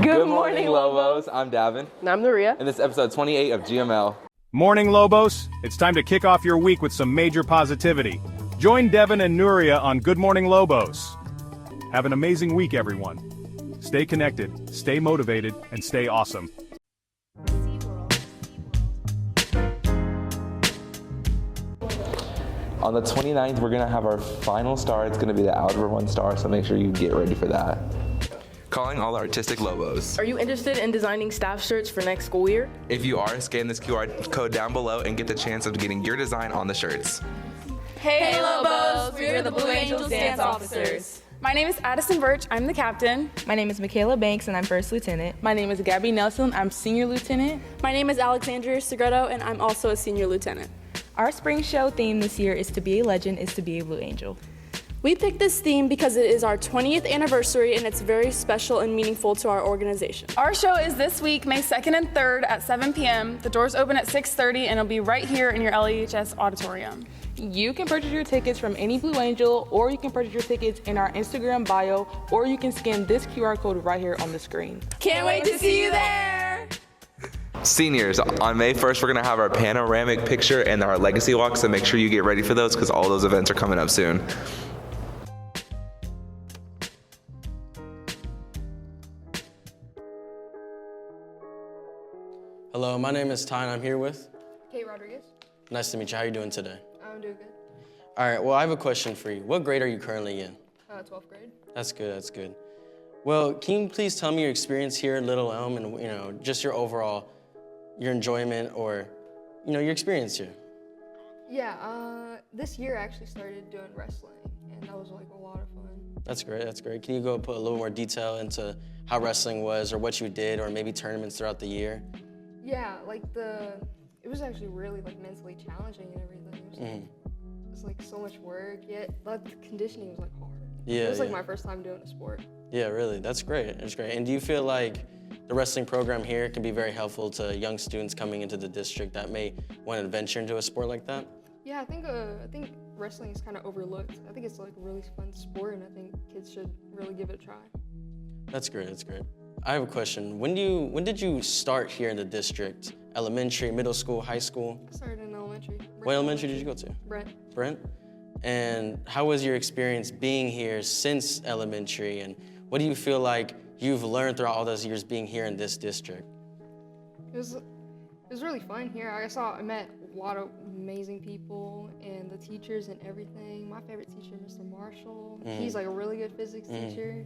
Good morning, Lobos. I'm Davin. And I'm Nuria. And this is episode 28 of GML. Morning, Lobos. It's time to kick off your week with some major positivity. Join Devin and Nuria on Good Morning Lobos. Have an amazing week, everyone. Stay connected, stay motivated, and stay awesome. On the 29th, we're going to have our final star. It's going to be the Algebra 1 star, so make sure you get ready for that. Calling all artistic Lobos. Are you interested in designing staff shirts for next school year? If you are, scan this QR code down below and get the chance of getting your design on the shirts. Hey Lobos, we're the Blue Angels dance officers. My name is Addison Birch, I'm the captain. My name is Michaela Banks and I'm first lieutenant. My name is Gabby Nelson, I'm senior lieutenant. My name is Alexandria Segredo and I'm also a senior lieutenant. Our spring show theme this year is to be a legend is to be a Blue Angel. We picked this theme because it is our 20th anniversary and it's very special and meaningful to our organization. Our show is this week, May 2nd and 3rd at 7 p.m. The doors open at 6:30 and it'll be right here in your LEHS auditorium. You can purchase your tickets from any Blue Angel, or you can purchase your tickets in our Instagram bio, or you can scan this QR code right here on the screen. Can't wait to see you there! Seniors, on May 1st, we're going to have our panoramic picture and our legacy walk, so make sure you get ready for those because all those events are coming up soon. Hello, my name is Ty and I'm here with Kate Rodriguez. Nice to meet you. How are you doing today? I'm doing good. All right, well, I have a question for you. What grade are you currently in? 12th grade. That's good, that's good. Well, can you please tell me your experience here at Little Elm and, just your overall, your enjoyment or, your experience here? Yeah, this year I actually started doing wrestling, and that was like a lot of fun. That's great, that's great. Can you go put a little more detail into how wrestling was or what you did or maybe tournaments throughout the year? Yeah, it was actually really mentally challenging and everything. It was like so much work, yet the conditioning was hard. Yeah, it was my first time doing a sport. Yeah, really, that's great, that's great. And do you feel like the wrestling program here can be very helpful to young students coming into the district that may want to venture into a sport like that? Yeah, I think wrestling is kind of overlooked. I think it's a really fun sport, and I think kids should really give it a try. That's great, that's great. I have a question. When did you start here in the district? Elementary, middle school, high school? I started in elementary. What elementary did you go to? Brent? And how was your experience being here since elementary? And what do you feel like you've learned throughout all those years being here in this district? It was really fun here. I met a lot of amazing people and the teachers and everything. My favorite teacher, Mr. Marshall. He's a really good physics teacher.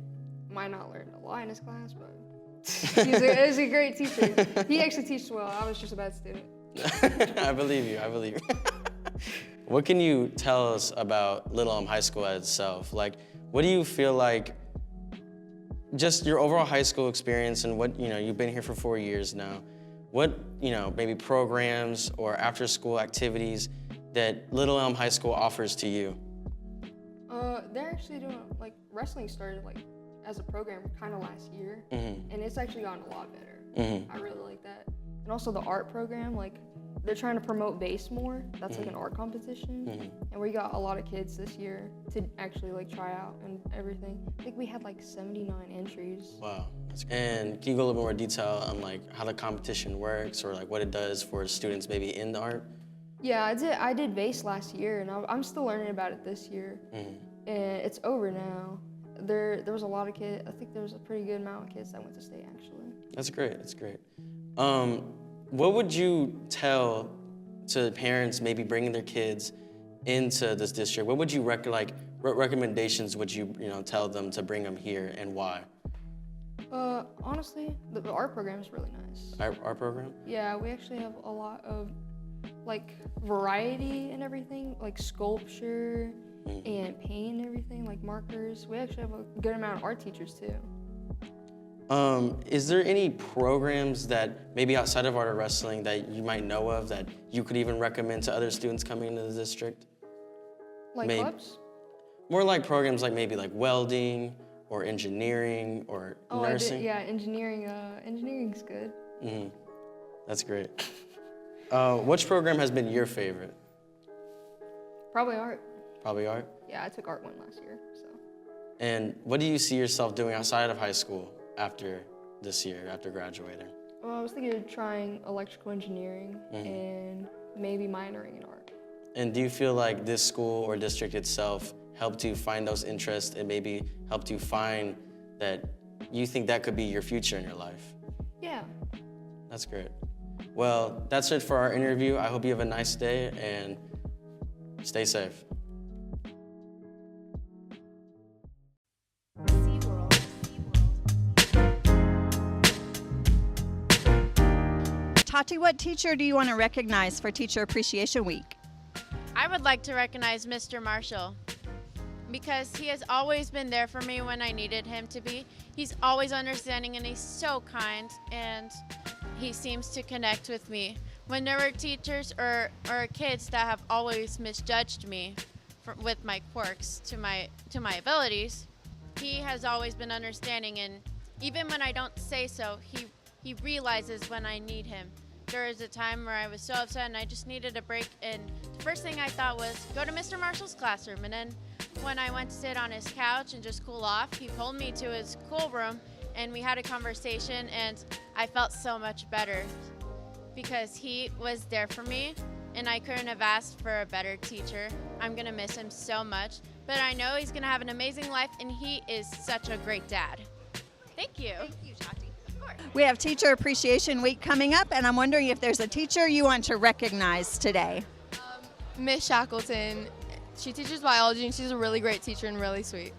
Might not learn a lot in his class, but he's a great teacher. He actually teaches well. I was just a bad student. I believe you. What can you tell us about Little Elm High School itself? What do you feel like, just your overall high school experience and what, you've been here for 4 years now. What, maybe programs or after school activities that Little Elm High School offers to you? They're actually doing, wrestling started as a program kind of last year, and it's actually gotten a lot better. I really like that. And also the art program, they're trying to promote bass more. That's an art competition, and we got a lot of kids this year to actually try out and everything. I think we had 79 entries. Wow, that's great. And can you go a little more detail on how the competition works or what it does for students maybe in the art? Yeah, I did bass last year, and I'm still learning about it this year, and it's over now. There was a lot of kids. I think there was a pretty good amount of kids that went to state, actually. That's great, that's great. What would you tell to parents maybe bringing their kids into this district? What would you what recommendations would you tell them to bring them here and why? Honestly, the art program is really nice. Art program? Yeah, we actually have a lot of variety and everything, sculpture and paint and everything, markers. We actually have a good amount of art teachers too. Is there any programs that maybe outside of art or wrestling that you might know of that you could even recommend to other students coming into the district? Clubs? More programs maybe welding or engineering or nursing? Yeah, engineering. Engineering's good. That's great. Which program has been your favorite? Probably art. Probably art? Yeah, I took art 1 last year, so. And what do you see yourself doing outside of high school after this year after graduating? I was thinking of trying electrical engineering and maybe minoring in art. And do you feel like this school or district itself helped you find those interests and maybe helped you find that you think that could be your future in your life? Yeah. That's great. Well, that's it for our interview. I hope you have a nice day and stay safe. Tati, what teacher do you want to recognize for Teacher Appreciation Week? I would like to recognize Mr. Marshall because he has always been there for me when I needed him to be. He's always understanding and he's so kind, and he seems to connect with me. When there were teachers or kids that have always misjudged me with my quirks to my abilities, he has always been understanding, and even when I don't say so, he realizes when I need him. There was a time where I was so upset and I just needed a break, and the first thing I thought was go to Mr. Marshall's classroom. And then when I went to sit on his couch and just cool off, he pulled me to his cool room and we had a conversation, and I felt so much better because he was there for me, and I couldn't have asked for a better teacher. I'm gonna miss him so much, but I know he's gonna have an amazing life, and he is such a great dad. Thank you. Thank you, Tati. We have Teacher Appreciation Week coming up, and I'm wondering if there's a teacher you want to recognize today. Miss Shackleton. She teaches biology, and she's a really great teacher and really sweet.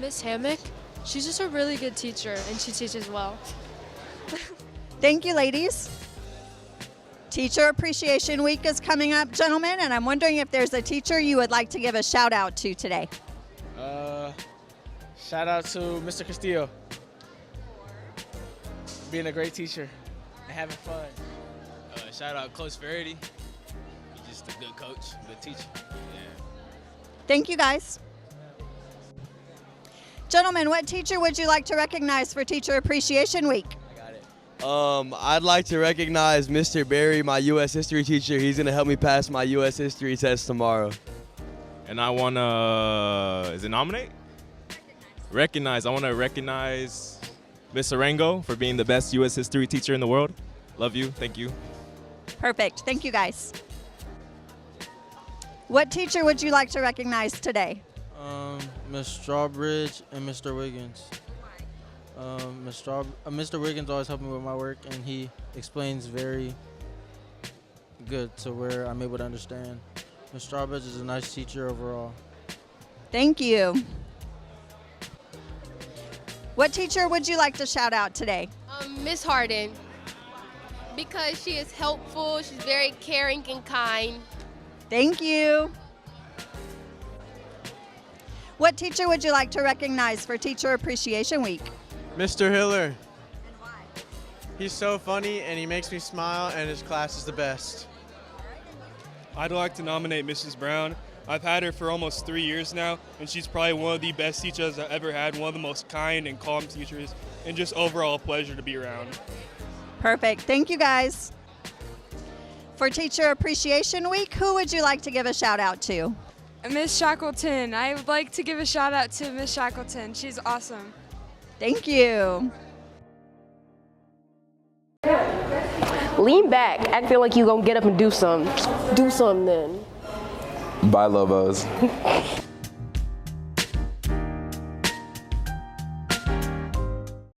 Miss Hammock. She's just a really good teacher, and she teaches well. Thank you, ladies. Teacher Appreciation Week is coming up, gentlemen, and I'm wondering if there's a teacher you would like to give a shout out to today. Shout out to Mr. Castillo. Being a great teacher and having fun. Shout out Coach Verity. He's just a good coach, good teacher. Yeah. Thank you, guys. Gentlemen, what teacher would you like to recognize for Teacher Appreciation Week? I'd like to recognize Mr. Barry, my U.S. history teacher. He's going to help me pass my U.S. history test tomorrow. And I want to, is it nominate? Recognize. I want to recognize Miss Arango for being the best U.S. history teacher in the world. Love you. Thank you. Perfect. Thank you, guys. What teacher would you like to recognize today? Miss Strawbridge and Mr. Wiggins. Mr. Wiggins always helped me with my work, and he explains very good to where I'm able to understand. Miss Strawbridge is a nice teacher overall. Thank you. What teacher would you like to shout out today? Miss Harden, because she is helpful, she's very caring and kind. Thank you. What teacher would you like to recognize for Teacher Appreciation Week? Mr. Hiller. And why? He's so funny and he makes me smile, and his class is the best. I'd like to nominate Mrs. Brown. I've had her for almost 3 years now, and she's probably one of the best teachers I've ever had, one of the most kind and calm teachers, and just overall a pleasure to be around. Perfect. Thank you, guys. For Teacher Appreciation Week, who would you like to give a shout out to? Miss Shackleton. I would like to give a shout out to Miss Shackleton. She's awesome. Thank you. Lean back, acting like you gonna get up and do something. Do something then. Bye, Lobos.